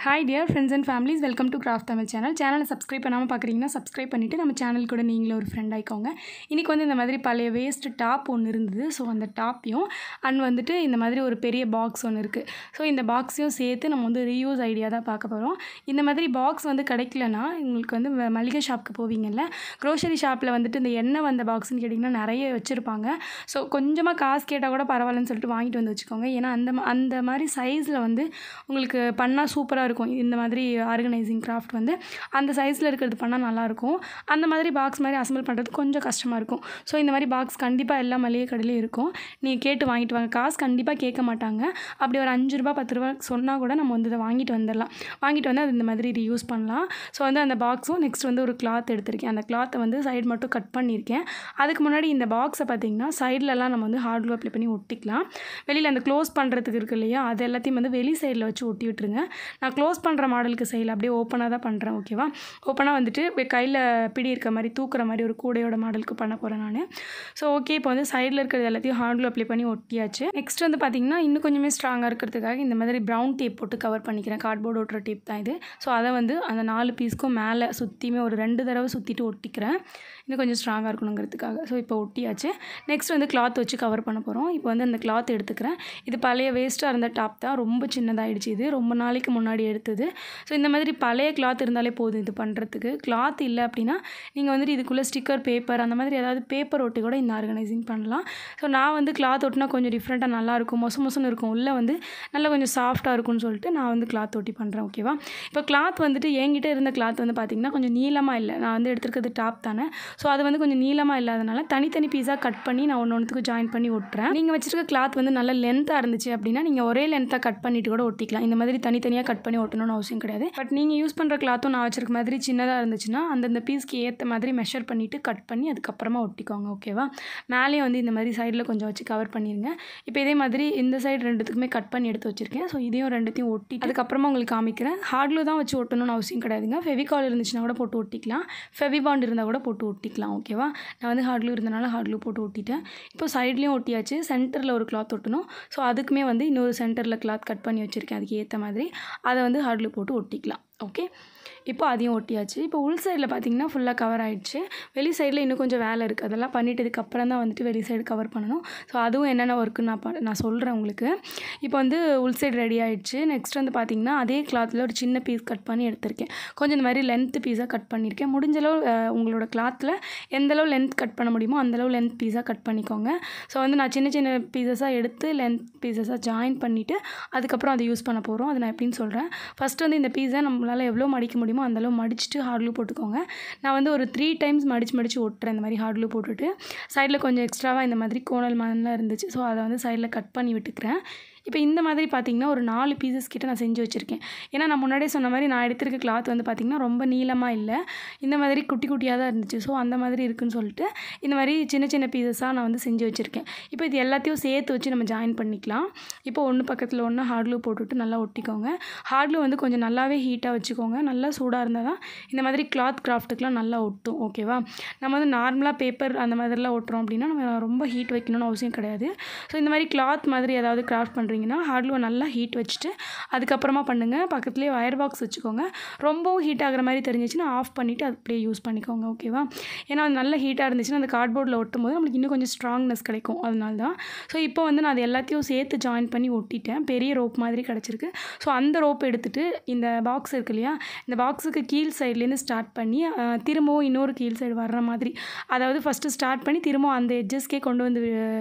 Hi dear friends and families, welcome to Craft Tamil channel. Channel subscribe பண்ணாம பார்க்குறீங்கன்னா subscribe பண்ணிட்டு நம்ம channel கூட நீங்களும் ஒரு ஃப்ரெண்ட் ஆயிக்கோங்க. இன்னைக்கு வந்து இந்த மாதிரி பழைய வேஸ்ட் டாப் ஒன்று இருந்தது. ஸோ அந்த டாப்பையும் அண்ட் வந்துட்டு இந்த மாதிரி ஒரு பெரிய பாக்ஸ் ஒன்று இருக்குது. ஸோ இந்த பாக்ஸையும் சேர்த்து நம்ம வந்து ரீயூஸ் ஐடியா தான் பார்க்க போகிறோம். இந்த மாதிரி பாக்ஸ் வந்து கிடைக்கலனா உங்களுக்கு வந்து மளிகை ஷாப்புக்கு போவீங்கல்ல, க்ரோசரி ஷாப்பில் வந்துட்டு இந்த எண்ணெய் வந்த பாக்ஸ்ன்னு கேட்டிங்கன்னா நிறைய வச்சுருப்பாங்க. ஸோ கொஞ்சமாக காசு கேட்டால் கூட பரவாயில்லன்னு சொல்லிட்டு வாங்கிட்டு வந்து வச்சுக்கோங்க. ஏன்னா அந்த மாதிரி சைஸில் வந்து உங்களுக்கு பண்ணால் சூப்பராக இருக்கும். இந்த மாதிரி ஆர்கனைசிங் கிராஃப்ட் வந்து அந்த சைஸில் இருக்கிறது பண்ணால் நல்லாயிருக்கும். அந்த மாதிரி பாக்ஸ் மாதிரி அசம்பிள் பண்ணுறது கொஞ்சம் கஷ்டமாக இருக்கும். ஸோ இந்த மாதிரி பாக்ஸ் கண்டிப்பாக எல்லா மளிகை கடையிலையும் இருக்கும். நீங்கள் கேட்டு வாங்கிட்டு வாங்க. காசு கண்டிப்பாக கேட்க மாட்டாங்க. அப்படி ஒரு 5 ரூபா 10 ரூபா சொன்னால் கூட நம்ம வந்து இதை வாங்கிட்டு வந்துடலாம். வாங்கிட்டு வந்து அது இந்த மாதிரி ரீயூஸ் பண்ணலாம். ஸோ வந்து அந்த பாக்ஸும் நெக்ஸ்ட் வந்து ஒரு கிளாத் எடுத்திருக்கேன். அந்த கிளாத்தை வந்து சைடு மட்டும் கட் பண்ணியிருக்கேன். அதுக்கு முன்னாடி இந்த பாக்ஸை பார்த்திங்கன்னா சைட்லலாம் நம்ம வந்து ஹார்ட் க்ளூ அப்ளை பண்ணி ஒட்டிக்கலாம். வெளியில் அந்த க்ளோஸ் பண்ணுறதுக்கு இருக்குது இல்லையா, அது எல்லாத்தையும் வந்து வெளி சைடில் வச்சு ஒட்டி விட்டுருங்க. நான் க்ளோஸ் பண்ணுற மாடலுக்கு செய்யலை, அப்படியே ஓப்பனாக தான் பண்ணுறேன். ஓகேவா, ஓப்பனாக வந்துட்டு கையில் பிடி இருக்க மாதிரி தூக்குற மாதிரி ஒரு கூடையோட மாடலுக்கு பண்ண போகிறேன் நான். ஸோ ஓகே, இப்போ வந்து சைடில் இருக்கிறது எல்லாத்தையும் ஹார்ட் க்ளூ அப்ளை பண்ணி ஒட்டியாச்சு. நெக்ஸ்ட் வந்து பார்த்திங்கன்னா இன்னும் கொஞ்சமே ஸ்ட்ராங்காக இருக்கிறதுக்காக இந்த மாதிரி ப்ரௌன் டேப் போட்டு கவர் பண்ணிக்கிறேன். கார்ட்போர்டு ஒட்டுற டேப் தான் இது. ஸோ அதை வந்து அந்த 4 பீஸ்க்கும் மேலே சுற்றியுமே ஒரு 2 தடவை சுற்றிட்டு ஒட்டிக்கிறேன், இன்னும் கொஞ்சம் ஸ்ட்ராங்காக இருக்கணுங்கிறதுக்காக. ஸோ இப்போ ஒட்டியாச்சு. நெக்ஸ்ட் வந்து கிளாத் வச்சு கவர் பண்ண போகிறோம். இப்போ வந்து அந்த கிளாத் எடுத்துக்கிறேன். இது பழைய வேஸ்ட்டாக இருந்த டாப் தான், ரொம்ப சின்னதாகிடுச்சு. இது ரொம்ப நாளைக்கு முன்னாடி எடுத்தது. ஸோ இந்த மாதிரி பழைய கிளாத் இருந்தாலே போதும் இது பண்ணுறதுக்கு. கிளாத் இல்லை அப்படின்னா நீங்கள் வந்துட்டு இதுக்குள்ளே ஸ்டிக்கர் பேப்பர் அந்த மாதிரி ஏதாவது பேப்பர் ஒட்டி கூட இந்த ஆர்கனைசிங் பண்ணலாம். ஸோ நான் வந்து கிளாத் ஒட்டினா கொஞ்சம் டிஃப்ரெண்ட்டாக நல்லாயிருக்கும், மொசன்னு இருக்கும், உள்ளே வந்து நல்லா கொஞ்சம் சாஃப்டாக இருக்கும்னு சொல்லிட்டு நான் வந்து கிளாத் ஒட்டி பண்ணுறேன். ஓகேவா, இப்போ கிளாத் வந்துட்டு என்கிட்ட இருந்த கிளாத் வந்து பார்த்திங்கன்னா கொஞ்சம் நீளமாக இல்லை. நான் வந்து எடுத்துருக்கிறது டாப் தானே. ஸோ அது வந்து கொஞ்சம் நீளமாக இல்லாதனால தனித்தனி பீஸாக கட் பண்ணி நான் ஒன்றுக்கு ஜாயின் பண்ணி ஒட்டுறேன். நீங்கள் வச்சுருக்க கிளாத் வந்து நல்ல லென்த்தாக இருந்துச்சு அப்படின்னா நீங்கள் ஒரே லென்த்தாக கட் பண்ணிவிட்டு கூட ஒட்டிக்கலாம். இந்த மாதிரி தனித்தனியாக கட் பண்ணி ஒட்டணும்னு அவசியம் கிடையாது. பட் நீங்கள் யூஸ் பண்ணுற கிளாத்தும் நான் வச்சுருக்க மாதிரி சின்னதாக இருந்துச்சுன்னா அந்தந்த பீஸ்க்கு ஏற்ற மாதிரி மெஷர் பண்ணிவிட்டு கட் பண்ணி அதுக்கப்புறமா ஒட்டிக்கோங்க. ஓகேவா, மேலேயும் வந்து இந்த மாதிரி சைடில் கொஞ்சம் வச்சு கவர் பண்ணிடுங்க. இப்போ இதே மாதிரி இந்த சைடு 2த்துக்குமே கட் பண்ணி எடுத்து வச்சுருக்கேன். ஸோ இதையும் 2த்தையும் ஒட்டி அதுக்கப்புறமா உங்களுக்கு காமிக்கிறேன். ஹார்ட் க்ளூ தான் வச்சு ஒட்டணும்னு அவசியம் கிடையாதுங்க. ஃபெவிகால் இருந்துச்சுன்னா கூட போட்டு ஒட்டிக்கலாம், ஃபெவிபாண்ட் இருந்தால் கூட போட்டு ஒட்டிக்கலாம். ஓகேவா, நான் வந்து ஹார்ட் க்ளூ இருந்தனால ஹார்ட் க்ளூ போட்டு ஒட்டிட்டேன். இப்போ சைட்லேயும் ஒட்டியாச்சு. சென்டரில் ஒரு கிளாத் ஒட்டணும். ஸோ அதுக்குமே வந்து இன்னொரு சென்டரில் கிளாத் கட் பண்ணி வச்சுருக்கேன். அதுக்கு ஏற்ற மாதிரி அதை வந்து ஹார்ட் க்ளூ போட்டு ஒட்டிக்கலாம். ஓகே, இப்போ அதையும் ஒட்டியாச்சு. இப்போ உள் சைடில் பார்த்திங்கன்னா ஃபுல்லாக கவர் ஆகிடுச்சு. வெளி சைடில் இன்னும் கொஞ்சம் வேலை இருக்குது. அதெல்லாம் பண்ணிட்டதுக்கப்புறம் தான் வந்துட்டு வெளி சைடு கவர் பண்ணணும். ஸோ அதுவும் என்னென்ன ஒர்க்குன்னு நான் சொல்கிறேன் உங்களுக்கு. இப்போ வந்து உள் சைடு ரெடி ஆகிடுச்சு. நெக்ஸ்ட் வந்து பார்த்திங்கன்னா அதே கிளாத்தில் ஒரு சின்ன பீஸ் கட் பண்ணி எடுத்திருக்கேன். கொஞ்சம் இந்த மாதிரி லென்த் பீஸாக கட் பண்ணியிருக்கேன். முடிஞ்சளவு உங்களோட கிளாத்தில் எந்தளவு லென்த் கட் பண்ண முடியுமோ அந்தளவு லென்த் பீஸாக கட் பண்ணிக்கோங்க. ஸோ வந்து நான் சின்ன சின்ன பீசஸாக எடுத்து லென்த் பீசஸாக ஜாயின் பண்ணிவிட்டு அதுக்கப்புறம் அதை யூஸ் பண்ண போகிறோம். அது நான் எப்படின்னு சொல்கிறேன். ஃபஸ்ட்டு வந்து இந்த பீஸை நம்மளால் எவ்வளோ மடிக்க முடியுமோ அந்தளவு மடிச்சுட்டு ஹார்ட் க்ளூ போட்டுக்கோங்க. நான் வந்து ஒரு 3 டைம்ஸ் மடித்து ஒட்டுறேன். இந்த மாதிரி ஹார்ட் க்ளூ போட்டுட்டு சைடில் கொஞ்சம் எக்ஸ்ட்ராவாக இந்த மாதிரி கோணல் மாதிரிலாம் இருந்துச்சு. ஸோ அதை வந்து சைடில் கட் பண்ணி விட்டுக்கிறேன். இப்போ இந்த மாதிரி பார்த்திங்கன்னா ஒரு 4 பீசஸ் கிட்ட நான் செஞ்சு வச்சுருக்கேன். ஏன்னா நான் முன்னாடியே சொன்ன மாதிரி நான் எடுத்திருக்க கிளாத் வந்து பார்த்திங்கன்னா ரொம்ப நீளமாக இல்லை, இந்த மாதிரி குட்டி குட்டியாக தான் இருந்துச்சு. ஸோ அந்த மாதிரி இருக்குதுன்னு சொல்லிட்டு இந்த மாதிரி சின்ன சின்ன பீசஸாக நான் வந்து செஞ்சு வச்சுருக்கேன். இப்போ இது எல்லாத்தையும் சேர்த்து வச்சு நம்ம ஜாயின் பண்ணிக்கலாம். இப்போ ஒன்று பக்கத்தில் ஒன்று ஹார்ட் க்ளூ போட்டுவிட்டு நல்லா ஒட்டிக்கோங்க. ஹார்ட் க்ளூ வந்து கொஞ்சம் நல்லாவே ஹீட்டாக வச்சுக்கோங்க. நல்லா சூடாக இருந்தால் தான் இந்த மாதிரி கிளாத் கிராஃப்ட்டுக்கெலாம் நல்லா ஒட்டும். ஓகேவா, நம்ம வந்து நார்மலாக பேப்பர் அந்த மாதிரிலாம் ஒட்டுறோம் அப்படின்னா நம்ம ரொம்ப ஹீட் வைக்கணும்னு அவசியம் கிடையாது. ஸோ இந்த மாதிரி கிளாத் மாதிரி ஏதாவது கிராஃப்ட் பண்ணுறீங்கன்னா ஹார்ட் க்ளூ நல்லா ஹீட் வச்சுட்டு அதுக்கப்புறமா பண்ணுங்கள். பக்கத்துலேயே வயர் பாக்ஸ் வச்சுக்கோங்க. ரொம்பவும் ஹீட் ஆகிற மாதிரி தெரிஞ்சிச்சுன்னா ஆஃப் பண்ணிவிட்டு அது அப்படியே யூஸ் பண்ணிக்கோங்க. ஓகேவா, ஏன்னா அது நல்லா ஹீட்டாக இருந்துச்சுன்னா அந்த கார்ட்போர்டில் ஒட்டும் போது நம்மளுக்கு இன்னும் கொஞ்சம் ஸ்ட்ராங்னஸ் கிடைக்கும், அதனால தான். ஸோ இப்போ வந்து நான் அது எல்லாத்தையும் சேர்த்து ஜாயின் பண்ணி ஒட்டிட்டேன். பெரிய ரோப் மாதிரி கிடச்சிருக்கு. ஸோ அந்த ரோப் எடுத்துகிட்டு இந்த பாக்ஸ் இருக்கு இல்லையா, இந்த பாக்ஸுக்கு கீழ் சைட்லேருந்து ஸ்டார்ட் பண்ணி திரும்பவும் இன்னொரு கீழ் சைடு வர்ற மாதிரி, அதாவது ஃபஸ்ட்டு ஸ்டார்ட் பண்ணி திரும்பவும் அந்த எட்ஜஸ்க்கே கொண்டு வந்து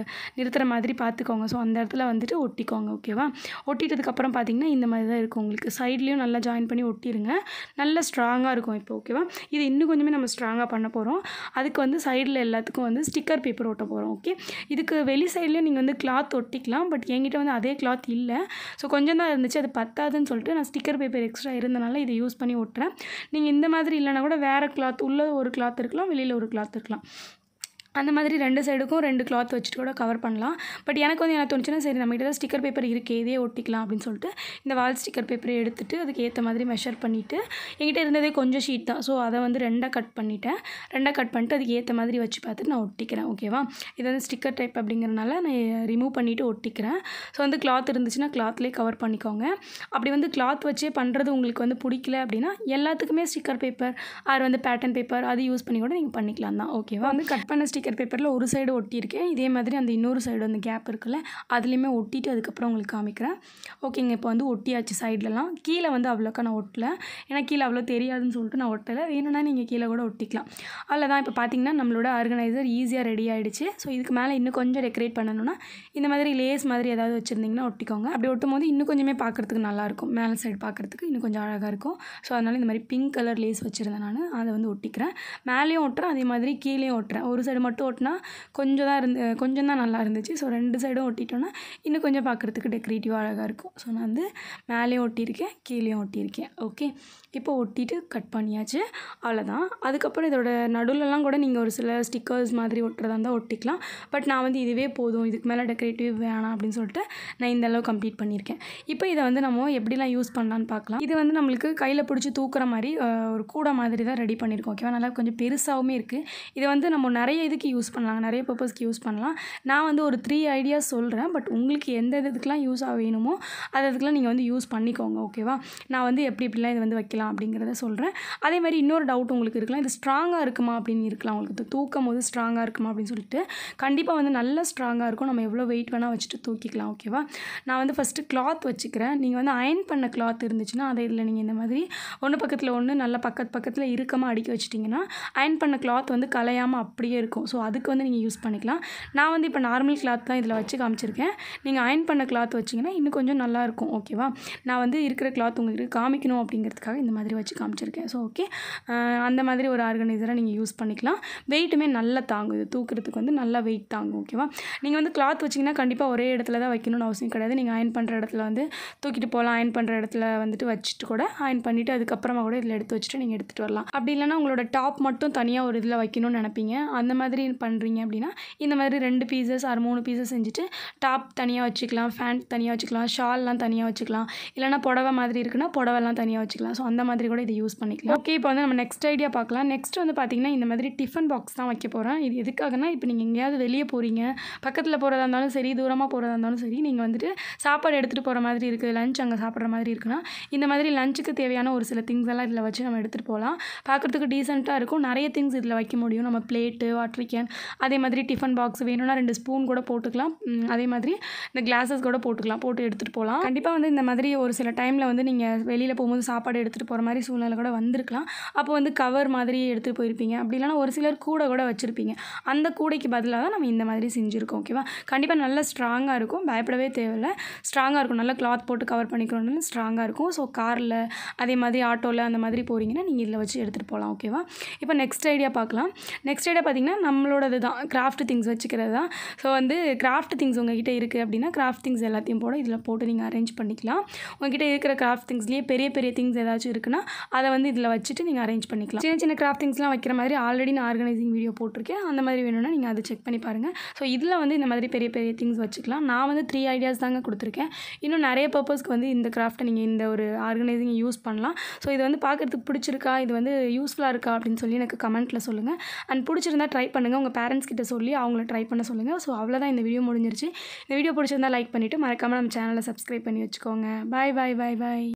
நிறுத்துகிற மாதிரி பார்த்துக்கோங்க. ஸோ அந்த இடத்துல வந்துட்டு ஒட்டிக்கோங்க. ஓகேவா, ஒட்டிட்டதுக்கப்புறம் பார்த்திங்கன்னா இந்த மாதிரி தான் இருக்கும். உங்களுக்கு சைட்லேயும் நல்லா ஜாயின் பண்ணி ஒட்டிடுங்க. நல்லா ஸ்ட்ராங்காக இருக்கும் இப்போ. ஓகேவா, இது இன்னும் கொஞ்சமே நம்ம ஸ்ட்ராங்காக பண்ண போகிறோம். அதுக்கு வந்து சைடில் எல்லாத்துக்கும் வந்து ஸ்டிக்கர் பேப்பர் ஒட்ட போகிறோம். ஓகே, இதுக்கு வெளி சைட்லேயும் நீங்கள் வந்து கிளாத் ஒட்டிக்கலாம். பட் என்கிட்ட வந்து அதே கிளாத் இல்லை. ஸோ கொஞ்சம் தான் இருந்துச்சு, அது பத்தாதுன்னு சொல்லிட்டு நான் ஸ்டிக்கர் பேப்பர் எக்ஸ்ட்ரா இருந்தனால இதை யூஸ் பண்ணி ஒட்டுறேன். நீங்கள் இந்த மாதிரி இல்லைனா கூட வேறு கிளாத், உள்ள ஒரு கிளாத் இருக்கலாம், வெளியில் ஒரு கிளாத் இருக்கலாம். அந்த மாதிரி 2 சைடுக்கும் 2 கிளாத் வச்சுட்டு கூட கவர் பண்ணலாம். பட் எனக்கு வந்து என்ன தோணுச்சுன்னா, சரி நம்மகிட்ட தான் ஸ்டிக்கர் பேப்பர் இருக்கே, இதே ஒட்டிக்கலாம் அப்படின்னு சொல்லிட்டு இந்த வால் ஸ்டிக்கர் பேப்பரை எடுத்துட்டு அதுக்கு ஏற்ற மாதிரி மெஷர் பண்ணிவிட்டு, என்கிட்ட இருந்ததே கொஞ்சம் ஷீட் தான். ஸோ அதை வந்து 2ஆக கட் பண்ணிட்டேன். 2ஆக கட் பண்ணிட்டு அதுக்கு ஏற்ற மாதிரி வச்சு பார்த்துட்டு நான் ஒட்டிக்கிறேன். ஓகேவா? இது வந்து ஸ்டிக்கர் டைப் அப்படிங்கிறனால நான் ரிமூவ் பண்ணிவிட்டு ஒட்டிக்கிறேன். ஸோ வந்து கிளாத் இருந்துச்சுன்னா கிளாத்லேயே கவர் பண்ணிக்கோங்க. அப்படி வந்து கிளாத் வச்சே பண்ணுறது உங்களுக்கு வந்து பிடிக்கல அப்படின்னா எல்லாத்துக்குமே ஸ்டிக்கர் பேப்பர் ஆர் வந்து பேட்டர்ன் பேப்பர் அது யூஸ் பண்ணி கூட நீங்கள் பண்ணிக்கலாம் தான். ஓகேவா? வந்து கட் பண்ண ஸ்டிக்கர் பேப்பரில் ஒரு சைடு ஒட்டியிருக்கேன். இதே மாதிரி அந்த இன்னொரு சைடு அந்த கேப் இருக்குல்ல, அதுலேயுமே ஒட்டிட்டு அதுக்கப்புறம் உங்களுக்கு காமிக்கிறேன். ஓகேங்க, இப்போ வந்து ஒட்டியாச்சு சைட்லலாம். கீழே வந்து அவ்வளோக்கா நான் ஒட்டலை, ஏன்னா கீழே அவ்வளோ தெரியாதுன்னு சொல்லிட்டு நான் ஒட்டலை. வேணும்னா நீங்கள் கீழே கூட ஒட்டிக்கலாம். அவ்வளோதான். இப்போ பார்த்தீங்கன்னா நம்மளோட ஆர்கனைசர் ஈஸியாக ரெடி ஆகிடுச்சு. ஸோ இதுக்கு மேலே இன்னும் கொஞ்சம் டெக்கரேட் பண்ணணும்னா இந்த மாதிரி லேஸ் மாதிரி ஏதாவது வச்சுருந்திங்கன்னா ஒட்டிக்கோங்க. அப்படி ஒட்டும் போது இன்னும் கொஞ்சமே பார்க்குறதுக்கு நல்லாயிருக்கும். மேலே சைடு பார்க்குறதுக்கு இன்னும் கொஞ்சம் அழகாக இருக்கும். ஸோ அதனால் இந்த மாதிரி பிங்க் கலர் லேஸ் வச்சுருந்தேன் நான், அதை வந்து ஒட்டிக்கிறேன். மேலேயும் ஒட்டுறேன், அதே மாதிரி கீழேயும் ஒட்டுறேன். ஒரு சைடு மட்டும் ஒட்டினா கொஞ்சம் தான் நல்லா இருந்துச்சு. ஸோ 2 சைடும் ஒட்டிட்டோன்னா இன்னும் கொஞ்சம் பார்க்குறதுக்கு டெக்கரேட்டிவாக அழகாக இருக்கும். ஸோ நான் வந்து மேலேயும் ஒட்டியிருக்கேன், கீழேயும் ஒட்டியிருக்கேன். ஓகே, இப்போ ஒட்டிட்டு கட் பண்ணியாச்சு. அவ்வளோதான். அதுக்கப்புறம் இதோட நடுவிலலாம் கூட நீங்கள் ஒரு சில ஸ்டிக்கர்ஸ் மாதிரி ஒட்டுறதா இருந்தால் ஒட்டிக்கலாம். பட் நான் வந்து இதுவே போதும், இதுக்கு மேலே டெக்கரேட்டிவ் வேணாம் அப்படின்னு சொல்லிட்டு நான் இந்த அளவு கம்ப்ளீட் பண்ணியிருக்கேன். இப்போ இதை வந்து நம்ம எப்படிலாம் யூஸ் பண்ணலான்னு பார்க்கலாம். இது வந்து நம்மளுக்கு கையில் பிடிச்சி தூக்குற மாதிரி ஒரு கூடை மாதிரி தான் ரெடி பண்ணியிருக்கோம். ஓகேவா? நல்லா கொஞ்சம் பெருசாகவும் இருக்குது. இதை வந்து நம்ம நிறைய இதுக்கு யூஸ் பண்ணலாம், நிறைய பர்பஸ்க்கு யூஸ் பண்ணலாம். நான் வந்து ஒரு 3 ஐடியாஸ் சொல்கிறேன். பட் உங்களுக்கு எந்த இதுக்கெலாம் யூஸ் வேணுமோ அதுக்கெலாம் நீங்கள் வந்து யூஸ் பண்ணிக்கோங்க. ஓகேவா? நான் வந்து எப்படிலாம் இது வந்து வைக்கலாம் அப்படிங்கிறத சொல்கிறேன். அதே மாதிரி இன்னொரு டவுட் உங்களுக்கு இருக்கலாம், இது ஸ்ட்ராங்காக இருக்குமா அப்படின்னு இருக்கலாம். உங்களுக்கு தூக்கும் போது ஸ்ட்ராங்காக இருக்குமா அப்படின்னு சொல்லிட்டு கண்டிப்பாக வந்து நல்ல ஸ்ட்ராங்காக இருக்கும். நம்ம எவ்வளோ வெயிட் வேணால் வச்சுட்டு தூக்கிக்கலாம். ஓகேவா? நான் வந்து ஃபஸ்ட்டு கிளாத் வச்சுக்கிறேன். நீங்கள் வந்து அயன் பண்ண கிளாத் இருந்துச்சுன்னா அதை இதில் நீங்கள் இந்த மாதிரி ஒன்று பக்கத்தில் ஒன்று நல்லா பக்கத்தில் இறுக்கமாக அடுக்கி வச்சிட்டிங்கன்னா அயன் பண்ண கிளாத் வந்து கலையாமல் அப்படியே இருக்கும். ஸோ அதுக்கு வந்து நீங்கள் யூஸ் பண்ணிக்கலாம். நான் வந்து இப்போ நார்மல் கிளாத் தான் இதில் வச்சு காமிச்சிருக்கேன். நீங்கள் அயன் பண்ண கிளாத் வச்சிங்கன்னா இன்னும் கொஞ்சம் நல்லாயிருக்கும். ஓகேவா? நான் வந்து இருக்கிற கிளாத் உங்களுக்கு காமிக்கணும் அப்படிங்கிறதுக்காக இந்த மாதிரி வச்சு காமிச்சிருக்கேன். ஸோ ஓகே, அந்த மாதிரி ஒரு ஆர்கனைசரை நீங்கள் யூஸ் பண்ணிக்கலாம். வெயிட்டுமே நல்லா தாங்கும். இது தூக்குறதுக்கு வந்து நல்லா வெயிட் தாங்கும். ஓகேவா? நீங்கள் வந்து கிளாத் வச்சிங்கன்னா கண்டிப்பாக ஒரே இடத்துல தான் வைக்கணும்னு அவசியம் கிடையாது. நீங்கள் அயன் பண்ணுற இடத்துல வந்து தூக்கிட்டு போகலாம். அயன் பண்ணுற இடத்துல வந்துட்டு வச்சுட்டு கூட அயன் பண்ணிவிட்டு அதுக்கப்புறமா கூட இதில் எடுத்து வச்சுட்டு நீங்கள் எடுத்துகிட்டு வரலாம். அப்படி இல்லைனா உங்களோட டாப் மட்டும் தனியாக ஒரு இதில் வைக்கணும்னு நினைப்பீங்க. அந்த மாதிரி பண்ணுறீங்க அப்படின்னா இந்த மாதிரி 2 பீசஸ் ஆர் 3 பீசஸ் செஞ்சுட்டு டாப் தனியாக வச்சுக்கலாம், ஃபேண்ட் தனியாக வச்சுக்கலாம், ஷால்லாம் தனியாக வச்சுக்கலாம். இல்லைனா புடவை மாதிரி இருக்குன்னா புடவெல்லாம் தனியாக வச்சுக்கலாம். ஸோ அந்த மாதிரி கூட இதை யூஸ் பண்ணிக்கலாம். ஓகே, இப்போ வந்து நம்ம நெக்ஸ்ட் ஐடியா பார்க்கலாம். நெக்ஸ்ட் வந்து பார்த்திங்கன்னா இந்த மாதிரி டிஃபன் பாக்ஸ் தான் வைக்க போகிறேன். இது எதுக்காகனா, இப்போ நீங்கள் எங்கேயாவது வெளியே போகிறீங்க, பக்கத்தில் போகிறதா இருந்தாலும் சரி, தூரமாக போகிறதா இருந்தாலும் சரி, நீங்கள் வந்துட்டு சாப்பாடு எடுத்துகிட்டு போகிற மாதிரி இருக்குது, லஞ்ச் அங்கே சாப்பிட்ற மாதிரி இருக்குன்னா இந்த மாதிரி லஞ்சுக்கு தேவையான ஒரு சில திங்ஸ் எல்லாம் இதில் வச்சு நம்ம எடுத்துகிட்டு போகலாம். பார்க்குறதுக்கு டீசெண்டாக இருக்கும். நிறைய திங்ஸ் இதில் வைக்க முடியும். நம்ம பிளேட்டு, வாட்டர் கேன், அதே மாதிரி டிஃபன் பாக்ஸ் வேணும்னா 2 ஸ்பூன் கூட போட்டுக்கலாம். அதே மாதிரி இந்த கிளாஸஸ் கூட போட்டுக்கலாம், போட்டு எடுத்துகிட்டு போகலாம். கண்டிப்பாக வந்து இந்த மாதிரி ஒரு சில டைமில் வந்து நீங்கள் வெளியில் போகும்போது சாப்பாடு எடுத்துகிட்டு போகிற மாதிரி சூழ்நிலை கூட வந்திருக்கலாம். அப்போ வந்து கவர் மாதிரி எடுத்துகிட்டு போயிருப்பீங்க. அப்படி இல்லைனா ஒரு சிலர் கூட வச்சுருப்பீங்க. அந்த கூடைக்கு பதிலாக தான் நம்ம இந்த மாதிரி செஞ்சுருக்கோம். ஓகேவா? கண்டிப்பாக நல்லா ஸ்ட்ராங்காக இருக்கும், பயப்படவே தேவையில்லை. ஸ்ட்ராங்காக இருக்கும், நல்லா கிளாத் போட்டு கவர் பண்ணிக்கிறோம்னால ஸ்ட்ராங்காக இருக்கும். ஸோ காரில் அதே மாதிரி ஆட்டோவில் அந்த மாதிரி போகிறீங்கன்னா நீங்கள் இதில் வச்சு எடுத்துகிட்டு போகலாம். ஓகேவா? இப்போ நெக்ஸ்ட் ஐடியா பார்க்கலாம். நெக்ஸ்ட் ஐடியா பார்த்திங்கன்னா நம்மளோடது தான், கிராஃப்ட் திங்ஸ் வச்சுக்கிறது தான். ஸோ வந்து கிராஃப்ட் திங்ஸ் உங்ககிட்ட இருக்குது அப்படின்னா கிராஃப்ட் திங்ஸ் எல்லாத்தையும் இதில் போட்டு நீங்கள் அரேஞ்ச் பண்ணிக்கலாம். உங்ககிட்ட இருக்கிற கிராஃப்ட் திங்ஸ்லேயே பெரிய திங்ஸ் ஏதாச்சும் இருக்குன்னா அதை வந்து இதில் வச்சுட்டு நீங்கள் அரேஞ்ச் பண்ணிக்கலாம். சின்ன கிராஃப்ட் திங்ஸ்லாம் வைக்கிற மாதிரி ஆல்ரெடி நான் ஆர்கனைசிங் வீடியோ போட்டிருக்கேன். அந்த மாதிரி வேணும்னா நீங்கள் அதை செக் பண்ணி பாருங்கள். ஸோ இதில் வந்து இந்த மாதிரி பெரிய திங்ஸ் வச்சுக்கலாம். நான் வந்து 3 ஐடியாஸ் தாங்க கொடுத்துருக்கேன். இன்னும் நிறைய பர்பஸ்க்கு வந்து இந்த கிராஃப்ட்டை நீங்கள் இந்த ஒரு ஆர்கனைசிங் யூஸ் பண்ணலாம். ஸோ இது வந்து பார்க்குறதுக்கு பிடிச்சிருக்கா, இது வந்து யூஸ்ஃபுல்லாக இருக்கா அப்படின்னு சொல்லி எனக்கு கமெண்ட்டில் சொல்லுங்கள். அண்ட் பிடிச்சிருந்தா ட்ரை பண்ணுங்கள். உங்கள் பேரண்ட்ஸ் கிட்ட சொல்லி அவங்கள ட்ரை பண்ண சொல்லுங்கள். ஸோ அவ்வளோதான், இந்த வீடியோ முடிஞ்சிருச்சு. இந்த வீடியோ பிடிச்சிருந்தா லைக் பண்ணிவிட்டு மறக்காமல் நம்ம சேனலை சப்ஸ்கிரைப் பண்ணி வச்சுக்கோங்க. பாய்.